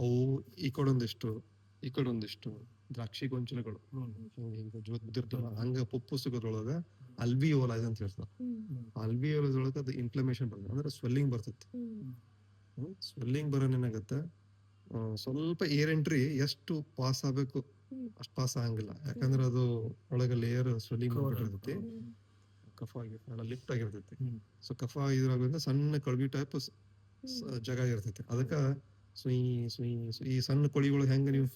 ಅವು ಈ ಕಡೆ ಒಂದಿಷ್ಟು ಈ ಕಡೆ ಒಂದಿಷ್ಟು ದ್ರಾಕ್ಷಿ ಗೊಂಚಲುಗಳು ಹಿಂಗ ಬಿದ್ದಿರ್ತಾವ ಹಂಗ ಪುಪ್ಪುಸುಗದೊಳಗ ಅಲ್ವಿಯೋಲೈಸ್ ಅಂತ ಹೇಳ್ತಾವ. ಅಲ್ವಿಯೋಲೈಸ್ ಅದು ಇನ್ಫ್ಲಮೇಷನ್ ಬರ್ತದೆ, ಅಂದ್ರೆ ಸ್ವೆಲ್ಲಿಂಗ್ ಬರ್ತೈತಿ. ಸ್ವೆಲ್ಲಿಂಗ್ ಬರೋನ್ ಏನಾಗತ್ತ, ಸ್ವಲ್ಪ ಏರ್ ಎಂಟ್ರಿ ಎಷ್ಟು ಪಾಸ್ ಆಗ್ಬೇಕು ಅಷ್ಟು ಪಾಸ್ ಆಗಂಗಿಲ್ಲ. ಯಾಕಂದ್ರೆ ಅದು ಒಳಗ ಲೇಯರ್ ಸ್ವೆಲ್ಲಿಂಗ್ ಮಾಡ್ಬಿಟ್ಟಿರ್ತೈತಿ, ಕಫ ಲಿಫ್ಟ್ ಆಗಿರ್ತೈತಿ. ಸೊ ಕಫ ಇದ್ರಾಗೋದ್ರಿಂದ ಸಣ್ಣ ಕಳ್ಬಿ ಟೈಪ್ ಜಾಗ ಇರ್ತೈತಿ. ಅದಕ್ಕ ಸುಯಿ ಸುಯಿ ಈ ಸಣ್ಣ ಕೊಳಿಗಳು ಹೆಂಗ ನೀವು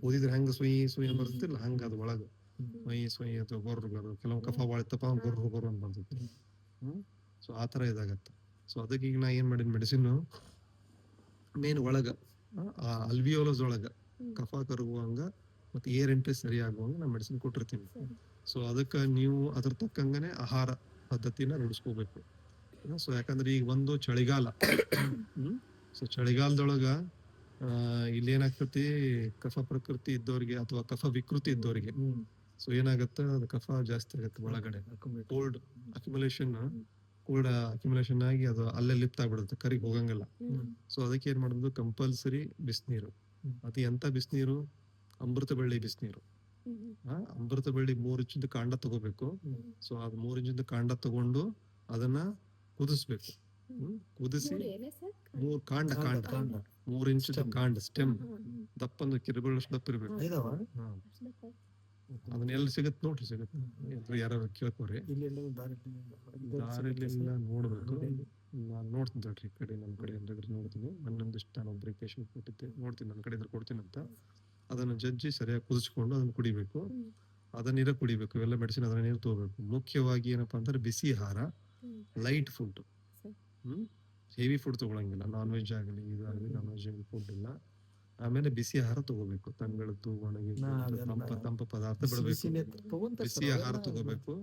ಓದಿದ್ರೆ ಹೆಂಗ ಸುಯಿ ಸುಯಿ ಬರ್ತಿಲ್ಲ, ಹಂಗ ಅದು ಒಳಗ ಸುಯಿ ಸುಯಿ ಅಥವಾ ಗೊರ್ರು ಕೆಲವು ಕಫ ಬಾಳಿತ್ತಪ್ಪ ಗೊರ್ರು ಗೊರ್ರು ಅಂತ ಬರ್ತೈತಿ. ಸೊ ಆತರ ಇದಾಗತ್ತ. ಸೊ ಅದಕ್ಕೆ ಈಗ ನಾ ಏನ್ ಮಾಡಿನ ಮೆಡಿಸಿನ್ ಮೇನ್ ಒಳಗ ಅಲ್ವಿಯೋಲಸ್ ಒಳಗ ಕಫ ಕರಗುವಂಗ ಮತ್ತೆ ಏರ್ ಎಂಟ್ರಿ ಸರಿ ಆಗುವಂಗ ನಾ ಮೆಡಿಸಿನ್ ಕೊಟ್ಟಿರ್ತೀನಿ. ಸೊ ಅದಕ್ಕ ನೀವು ಅದ್ರ ತಕ್ಕಂಗನೆ ಆಹಾರ ಪದ್ಧತಿನ ರೂಢಿಸ್ಕೋಬೇಕು. ಸೊ ಯಾಕಂದ್ರೆ ಈಗ ಒಂದು ಚಳಿಗಾಲ, ಸೊ ಚಳಿಗಾಲದೊಳಗ ಇಲ್ಲಿ ಏನಾಗ್ತತಿ, ಕಫ ಪ್ರಕೃತಿ ಇದ್ದವ್ರಿಗೆ ಅಥವಾ ಕಫ ವಿಕೃತಿ ಇದ್ದವ್ರಿಗೆ ಸೊ ಏನಾಗತ್ತ, ಅದು ಕಫ ಜಾಸ್ತಿ ಆಗತ್ತೆ ಒಳಗಡೆ. ಕೋಲ್ಡ್ ಅಕ್ಯುಮುಲೇಷನ್ ಕೂಡ ಅಕ್ಯುಮುಲೇಷನ್ ಆಗಿ ಅದು ಅಲ್ಲೇ ಲಿಪ್ತ್ ಆಗ್ಬಿಡುತ್ತೆ, ಕರಿಗೆ ಹೋಗಂಗಿಲ್ಲ. ಸೊ ಅದಕ್ಕೆ ಏನ್ ಮಾಡೋದು, ಕಂಪಲ್ಸರಿ ಬಿಸಿನೀರು. ಅದು ಎಂತ ಬಿಸಿನೀರು, ಅಮೃತ ಬಳ್ಳಿ ಬಿಸಿನೀರು. ಅಮೃತ ಬಳ್ಳಿ 3 ಇಂಚಿಂದ ಕಾಂಡ ತಗೋಬೇಕು. ಸೊ ಅದು 3 ಇಂಚಿಂದ ಕಾಂಡ ತಗೊಂಡು ಅದನ್ನ ಕುದಿಸ್ಬೇಕು. ಕುದಿಸಿ 3 ಕಾಂಡ 3 ಇಂಚಿಂದ ಕಾಂಡ ಸ್ಟೆಮ್ ದಪ್ಪಂದು ಕಿರುಬೆರಳಷ್ಟು ದಪ್ಪ ಇರ್ಬೇಕು. ಅದನ್ನ ಎಲ್ಲಿ ಸಿಗತ್ ನೋಡ್ರಿ, ಸಿಗತ್ತೆ ಯಾರು ಕೇಳ್ಕೋರಿ. ದಾರಿಲೆಲ್ಲ ನೋಡ್ಬೇಕು. ನಾನು ನೋಡ್ತೀನಿ ತಡ್ರಿ, ಈ ಕಡೆ ನಮ್ಮ ಕಡೆ ಏನಾದ್ರು ನೋಡ್ತೀನಿ. ನನ್ನೊಂದಿಷ್ಟು ನಾನು ಒಬ್ರಿಗೆ ಪೇಷಂಟ್ ಕೊಟ್ಟಿದ್ದೆ, ನೋಡ್ತೀನಿ ನನ್ನ ಕಡೆ ಇದ್ರೆ ಕೊಡ್ತೀನಿ ಅಂತ. ಅದನ್ನ ಜಜ್ಜಿ ಸರಿಯಾಗಿ ಕುದಿಸ್ಕೊಂಡು ಅದನ್ನ ಕುಡಿಬೇಕು. ಅದ ನೀರ ಕುಡಿಬೇಕು. ಇವೆಲ್ಲ ಮೆಡಿಸಿನ್ ಅದನ್ನ ನೀರು ತಗೋಬೇಕು. ಮುಖ್ಯವಾಗಿ ಏನಪ್ಪಾ ಅಂದ್ರೆ ಬಿಸಿ ಆಹಾರ, ಲೈಟ್ ಫುಡ್. ಹೆವಿ ಫುಡ್ ತಗೊಳಂಗಿಲ್ಲ, ನಾನ್ ವೆಜ್ ಆಗಲಿ ಇದಾಗಲಿ, ನಾನ್ ವೆಜ್ ಫುಡ್ ಇಲ್ಲ. ಆಮೇಲೆ ಬಿಸಿ ಆಹಾರ ತಗೋಬೇಕು, ತಂಗಳದ್ದು ಒಣಗಿ ತಂಪ ಪದಾರ್ಥ ಬಿಡಬೇಕು, ಬಿಸಿ ಆಹಾರ ತಗೋಬೇಕು.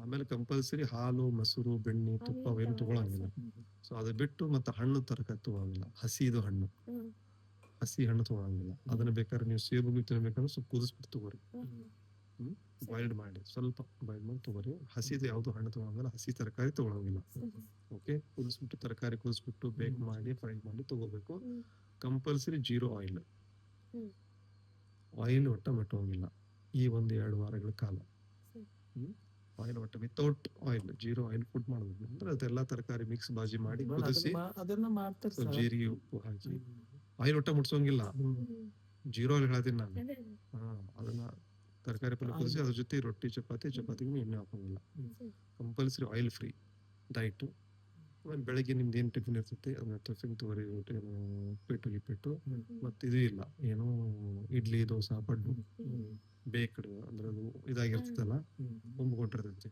ಆಮೇಲೆ ಕಂಪಲ್ಸರಿ ಹಾಲು, ಮೊಸರು, ಬೆಣ್ಣೆ, ತುಪ್ಪ ಅವೇನು ತಗೊಳಂಗಿಲ್ಲ. ಸೊ ಅದು ಬಿಟ್ಟು ಮತ್ತೆ ಹಣ್ಣು ತರಕಾರಿ ತಗೊಳಂಗಿಲ್ಲ. ಹಸಿ ಹಣ್ಣು ತಗೊಳಂಗಿಲ್ಲ. ಅದನ್ನ ಬೇಕಾದ್ರೆ ನೀವು ಸೇಬು ತಿನ್ಬೇಕಂದ್ರೆ ಸ್ವಲ್ಪ ಕುದಿಸ್ಬಿಟ್ಟು ತಗೋರಿ. ಬಾಯ್ಲ್ಡ್ ಮಾಡಿ, ಸ್ವಲ್ಪ ಬಾಯ್ಲ್ಡ್ ಮಾಡಿ ತಗೋರಿ. ಹಸಿದು ಯಾವ್ದು ಹಣ್ಣು ತಗೊಳಂಗಿಲ್ಲ, ಹಸಿ ತರಕಾರಿ ತಗೊಳಂಗಿಲ್ಲ. ಓಕೆ, ಕುದಿಸ್ಬಿಟ್ಟು ತರಕಾರಿ ಕುದಿಸ್ಬಿಟ್ಟು ಬೇಕ್ ಮಾಡಿ ಫ್ರೈ ಮಾಡಿ ತಗೋಬೇಕು. ಕಂಪಲ್ಸರಿ 0 ಆಯಿಲ್ ಒಟ್ಟ ಮುಟ್ಟೋಂಗಿಲ್ಲ ಈ 1-2 ವಾರಗಳ ಕಾಲ. ಆಯಿಲ್ ಒಟ್ಟ ವಿತೌಟ್ ಆಯಿಲ್ 0 ಆಯಿಲ್ ಫುಡ್ ಮಾಡಬೇಕು. ಅಂದ್ರೆ ಅದೆಲ್ಲ ತರಕಾರಿ ಮಿಕ್ಸ್ ಬಾಜಿ ಮಾಡಿ ಕುದಿಸಿ ಜೀರಿಗೆ ಉಪ್ಪು ಹಾಕಿ ಆಯಿಲ್ ಒಟ್ಟ ಮುಟ್ಸೋಂಗಿಲ್ಲ. 0 ಆಯಿಲ್ ಹೇಳ್ತೀನಿ ನಾನು. ಅದನ್ನ ತರಕಾರಿ ಪಲ್ಯ ಕುದಿಸಿ ಅದ್ರ ಜೊತೆ ರೊಟ್ಟಿ ಚಪಾತಿಗೆ ಎಣ್ಣೆ ಹಾಕೋಂಗಿಲ್ಲ. ಕಂಪಲ್ಸರಿ ಆಯಿಲ್ ಫ್ರೀ ಡೈಟ್. ಆಮೇಲೆ ಬೆಳಗ್ಗೆ ನಿಮ್ದು ಏನ್ ಟಿಫಿನ್ ಇರ್ತೈತಿ ಅದನ್ನ ಟಿಫಿನ್ ತಗೋರಿ. ಉಪ್ಪಿಟ್ಟು ಮತ್ತೆ ಇದು ಇಲ್ಲ, ಏನು ಇಡ್ಲಿ, ದೋಸೆ, ಪಡ್ಡು, ಬೇಕ್ಡ್ ಅಂದ್ರೆ ಅದು ಇದಾಗಿರ್ತದಲ್ಲ, ತುಂಬಿಕೊಂಡಿರ್ತೈತಿ.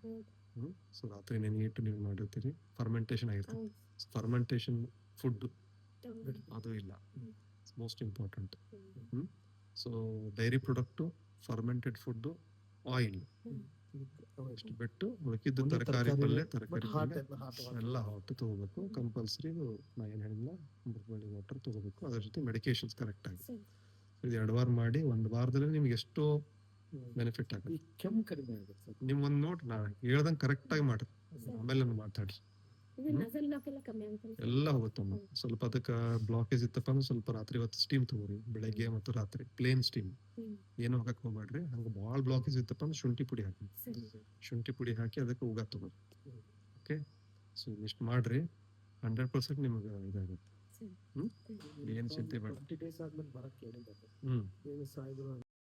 ಸೊ ರಾತ್ರಿ ನೆನೆಯಿಟ್ಟು ನೀವು ಮಾಡಿರ್ತೀರಿ, ಫರ್ಮೆಂಟೇಶನ್ ಆಗಿರ್ತೈತಿ. ಫರ್ಮೆಂಟೇಶನ್ ಫುಡ್ ಅದು ಇಲ್ಲ, most important. So dairy product, fermented food, oil ಅಷ್ಟು ಬಿಟ್ಟು ಉಳಿಕಿದ್ದು ತರಕಾರಿ ಪಲ್ಯ ಎಲ್ಲ ಹಾಟ್ ತಗೋಬೇಕು. ಕಂಪಲ್ಸರಿ ನಾ ಏನ್ ಹೇಳಿಲ್ಲ, ಅಮೃತಬಳ್ಳಿ ವಾಟರ್ ತಗೋಬೇಕು. ಅದ್ರ ಜೊತೆ ಮೆಡಿಕೇಶನ್ಸ್ ಕರೆಕ್ಟ್ ಆಗಿ ಇದು 2 ವಾರ ಮಾಡಿ. 1 ವಾರದಲ್ಲಿ ನಿಮ್ಗೆ ಎಷ್ಟೋ ಬೆನಿಫಿಟ್ ಆಗುತ್ತೆ. ಕೆಮ್ಮು ಕಡಿಮೆ ಆಗುತ್ತೆ. ನಿಮ್ ಒಂದ್ ನೋಟ್ ನಾ ಹೇಳ್ದಂಗೆ ಕರೆಕ್ಟ್ ಆಗಿ ಮಾಡ್ರಿ, ಆಮೇಲೆ ಮಾತಾಡ್ರಿ, ಎಲ್ಲ ಹೋಗುತ್ತಮ್ಮ. ಸ್ವಲ್ಪ ಅದಕ್ಕೆ ಬ್ಲಾಕೇಜ್ ಇತ್ತಪ್ಪ ಅಂದ್ರೆ ಸ್ವಲ್ಪ ರಾತ್ರಿ ಹೊತ್ತು ಸ್ಟೀಮ್ ತಗೋರಿ, ಬೆಳಗ್ಗೆ ಮತ್ತು ರಾತ್ರಿ ಪ್ಲೇನ್ ಸ್ಟೀಮ್, ಏನು ಹಾಕಕ್ ಹೋಗ್ಬೇಡ್ರಿ. ಹಂಗ ಬಾಳ ಬ್ಲಾಕೇಜ್ ಇತ್ತಪ್ಪ ಅಂದ್ರೆ ಶುಂಠಿ ಪುಡಿ ಹಾಕಿ ಅದಕ್ಕೆ ಉಗ ತಗೋರಿ. ಓಕೆ, ಸೊ ಇಷ್ಟು ಮಾಡ್ರಿ, 100% ನಿಮಗೆ ಇದಾಗುತ್ತೆ. ಏನ್ ಚಿಂತೆ ಬೇಡ.